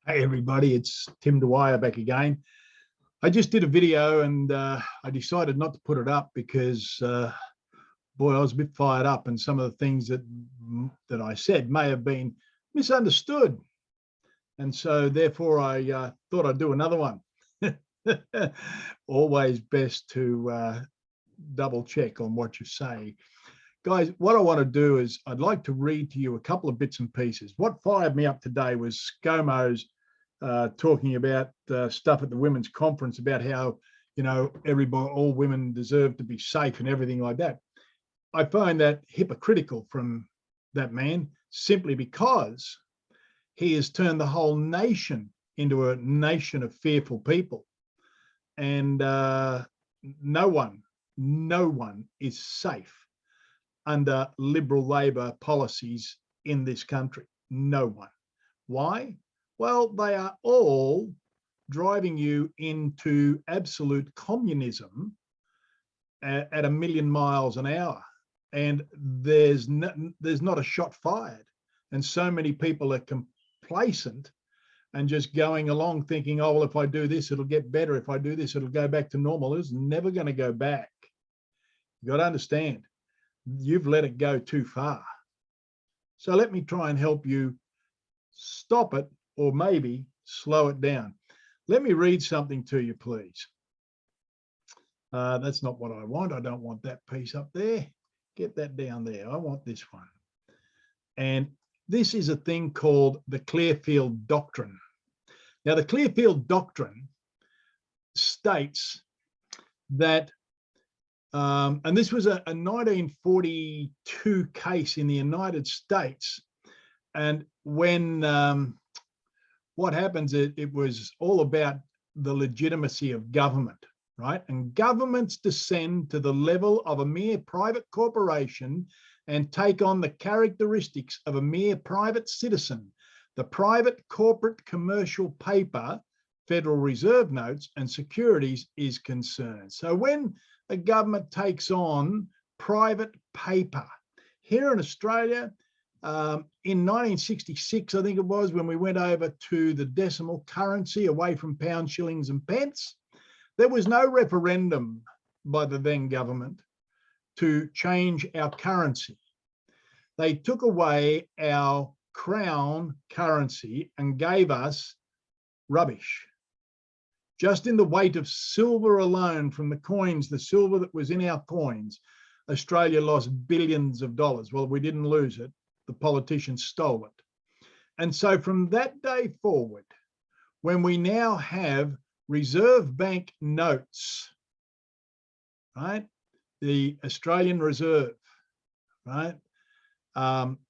Hey everybody, it's Tim Dwyer back again. I just did a video and I decided not to put it up because, boy, I was a bit fired up, and some of the things that I said may have been misunderstood. And so therefore I thought I'd do another one. Always best to double check on what you say. Guys, what I want to do is I'd like to read to you a couple of bits and pieces. What fired me up today was ScoMo's talking about stuff at the women's conference about how, everybody, all women deserve to be safe and everything like that. I find that hypocritical from that man, simply because he has turned the whole nation into a nation of fearful people. And no one is safe under Liberal Labor policies in this country. No one. Why? Well, they are all driving you into absolute communism at a million miles an hour. And there's not a shot fired. And so many people are complacent and just going along thinking, oh, well, if I do this, it'll get better. If I do this, it'll go back to normal. It's never going to go back. You've got to understand, you've let it go too far. So let me try and help you stop it, or maybe slow it down. Let me read something to you, please. That's not what I want. I don't want that piece up there. Get that down there. I want this one. And this is a thing called the Clearfield Doctrine. Now, the Clearfield Doctrine states that, and this was a 1942 case in the United States. And when what happens, it was all about the legitimacy of government, right? And governments descend to the level of a mere private corporation and take on the characteristics of a mere private citizen. The private corporate commercial paper, Federal Reserve notes and securities is concerned. So when a government takes on private paper, here in Australia, in 1966, I think it was, when we went over to the decimal currency away from pounds, shillings and pence, there was no referendum by the then government to change our currency. They took away our crown currency and gave us rubbish. Just in the weight of silver alone from the coins, the silver that was in our coins, Australia lost billions of dollars. Well, we didn't lose it. The politicians stole it. And so from that day forward, when we now have Reserve Bank notes, right? The Australian Reserve, right?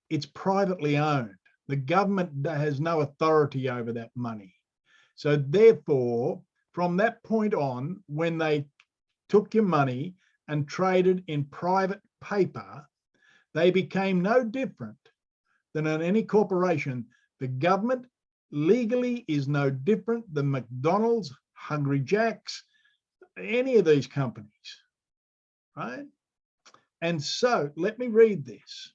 It's privately owned. The government has no authority over that money. So therefore, from that point on, when they took your money and traded in private paper, they became no different than in any corporation. The government legally is no different than McDonald's, Hungry Jack's, any of these companies, right? And so let me read this.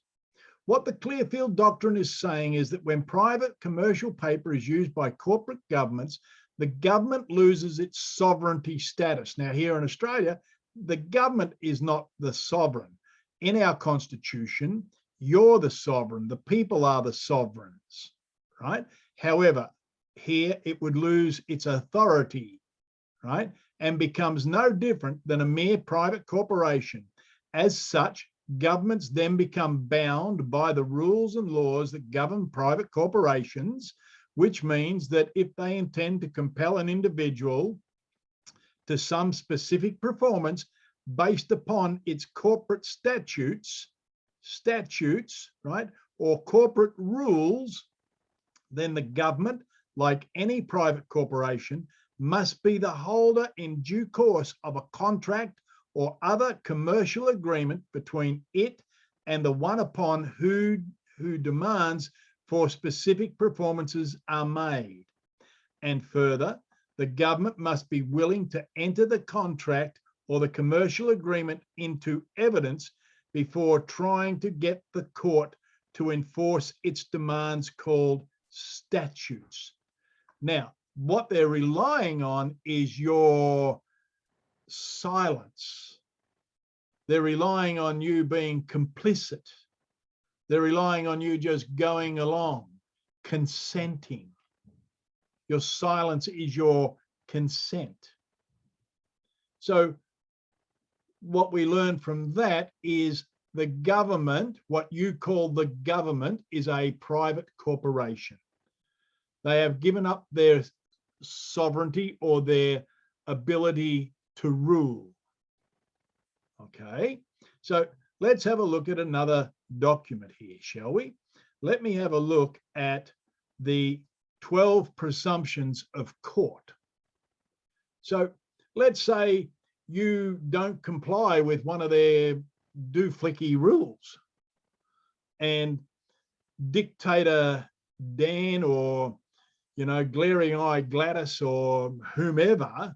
What the Clearfield Doctrine is saying is that when private commercial paper is used by corporate governments, the government loses its sovereignty status. Now, here in Australia, the government is not the sovereign. In our constitution, you're the sovereign. The people are the sovereigns, right? However, here it would lose its authority, right? And becomes no different than a mere private corporation. As such, governments then become bound by the rules and laws that govern private corporations, which means that if they intend to compel an individual to some specific performance based upon its corporate statutes, right, or corporate rules, then the government, like any private corporation, must be the holder in due course of a contract or other commercial agreement between it and the one upon who demands for specific performances are made. And further, the government must be willing to enter the contract or the commercial agreement into evidence before trying to get the court to enforce its demands, called statutes. Now, what they're relying on is your silence. They're relying on you being complicit. They're relying on you just going along, consenting. Your silence is your consent. So what we learn from that is the government, what you call the government, is a private corporation. They have given up their sovereignty or their ability to rule. Okay, so let's have a look at another document here, shall we? Let me have a look at the 12 presumptions of court. So let's say you don't comply with one of their do-flicky rules, and dictator Dan or, glaring-eyed Gladys or whomever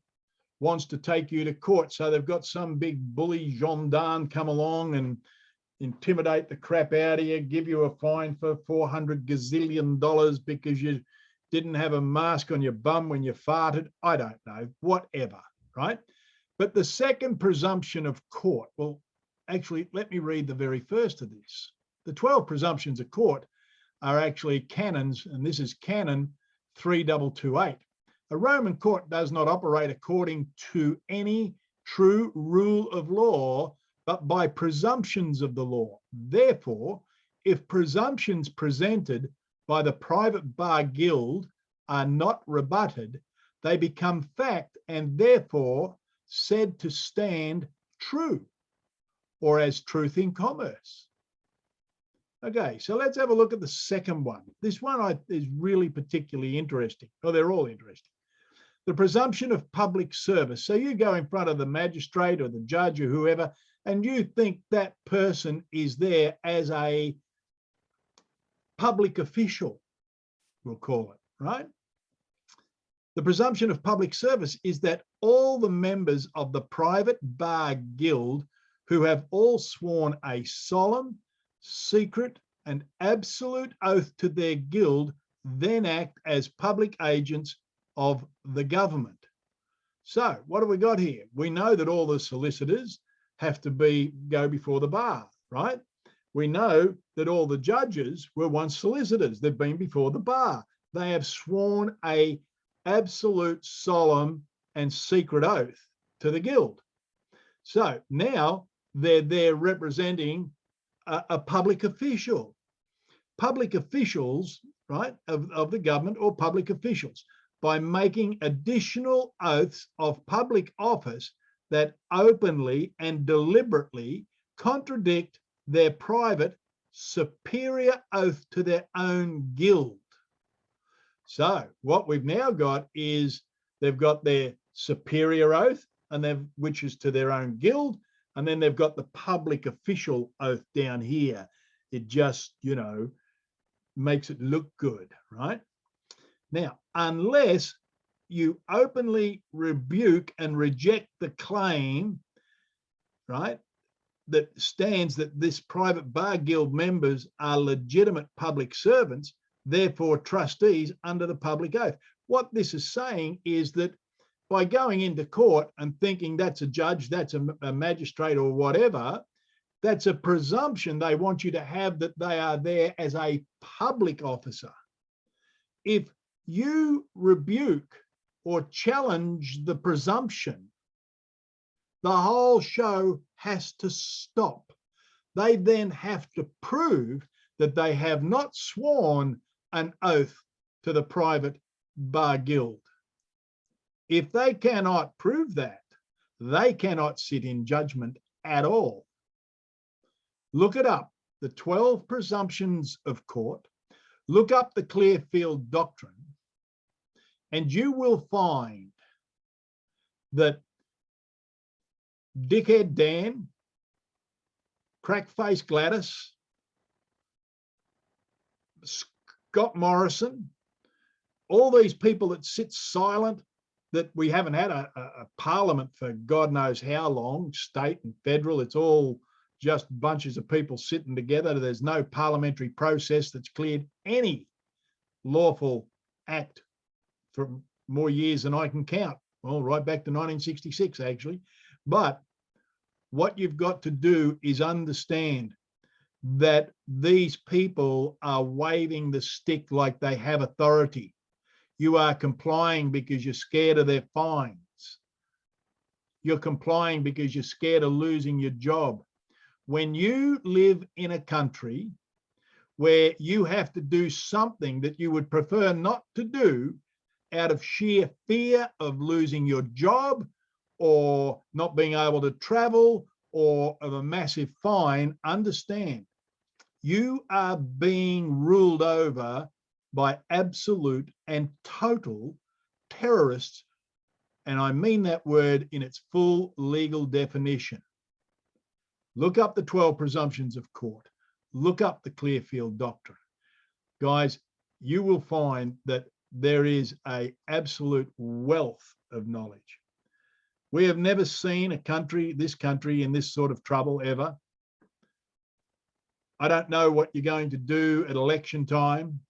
wants to take you to court. So they've got some big bully gendarme come along and intimidate the crap out of you, give you a fine for $400 gazillion because you didn't have a mask on your bum when you farted. I don't know, whatever, right? But the second presumption of court, well, actually, let me read the very first of this. The 12 presumptions of court are actually canons, and this is canon 3228. A Roman court does not operate according to any true rule of law, but by presumptions of the law. Therefore, if presumptions presented by the private bar guild are not rebutted, they become fact and therefore said to stand true, or as truth in commerce. Okay, so let's have a look at the second one. This one is really particularly interesting. Oh, they're all interesting. The presumption of public service. So you go in front of the magistrate or the judge or whoever, and you think that person is there as a public official, we'll call it, right? The presumption of public service is that all the members of the private bar guild who have all sworn a solemn, secret, and absolute oath to their guild then act as public agents of the government. So what have we got here? We know that all the solicitors have to go before the bar, right? We know that all the judges were once solicitors. They've been before the bar. They have sworn a absolute, solemn, and secret oath to the guild. So now they're there representing a public official. Public officials, right, of the government, or public officials, by making additional oaths of public office that openly and deliberately contradict their private superior oath to their own guild. So what we've now got is they've got their superior oath, and which is to their own guild, and then they've got the public official oath down here. It just, makes it look good, right? Now, unless you openly rebuke and reject the claim, right, that stands that this private bar guild members are legitimate public servants, therefore trustees under the public oath. What this is saying is that by going into court and thinking that's a judge, that's a magistrate or whatever, that's a presumption they want you to have that they are there as a public officer. If you rebuke or challenge the presumption, the whole show has to stop. They then have to prove that they have not sworn an oath to the private bar guild. If they cannot prove that, they cannot sit in judgment at all. Look it up, the 12 presumptions of court. Look up the Clearfield Doctrine, and you will find that Dickhead Dan, Crackface Gladys, Scott Morrison, all these people that sit silent, that we haven't had a parliament for God knows how long, state and federal, it's all just bunches of people sitting together. There's no parliamentary process that's cleared any lawful act for more years than I can count. Well, right back to 1966, actually. But what you've got to do is understand that these people are waving the stick like they have authority. You are complying because you're scared of their fines. You're complying because you're scared of losing your job. When you live in a country where you have to do something that you would prefer not to do out of sheer fear of losing your job or not being able to travel or of a massive fine, understand you are being ruled over by absolute and total terrorists. And I mean that word in its full legal definition. Look up the 12 presumptions of court. Look up the Clearfield Doctrine. Guys, you will find that there is an absolute wealth of knowledge. We have never seen this country in this sort of trouble ever. I don't know what you're going to do at election time.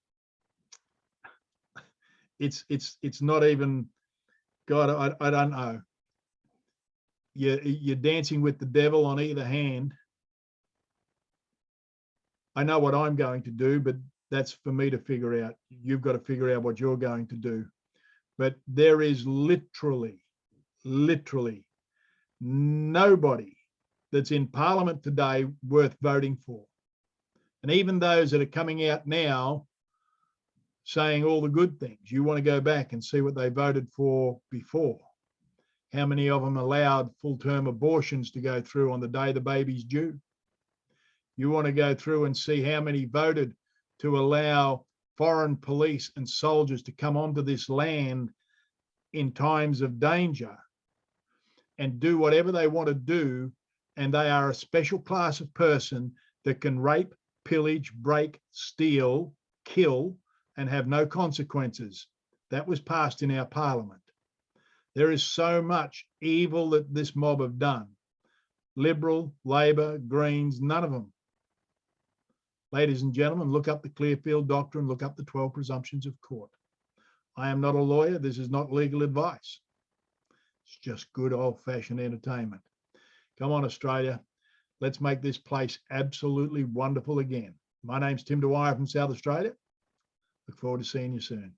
It's not even, God, I don't know. You're dancing with the devil on either hand. I know what I'm going to do, but that's for me to figure out. You've got to figure out what you're going to do. But there is literally nobody that's in Parliament today worth voting for. And even those that are coming out now saying all the good things, you want to go back and see what they voted for before. How many of them allowed full-term abortions to go through on the day the baby's due? You want to go through and see how many voted to allow foreign police and soldiers to come onto this land in times of danger and do whatever they want to do, and they are a special class of person that can rape, pillage, break, steal, kill, and have no consequences. That was passed in our Parliament. There is so much evil that this mob have done. Liberal, Labor, Greens, none of them. Ladies and gentlemen, look up the Clearfield Doctrine, look up the 12 presumptions of court. I am not a lawyer. This is not legal advice. It's just good old-fashioned entertainment. Come on, Australia. Let's make this place absolutely wonderful again. My name's Tim Dwyer from South Australia. Look forward to seeing you soon.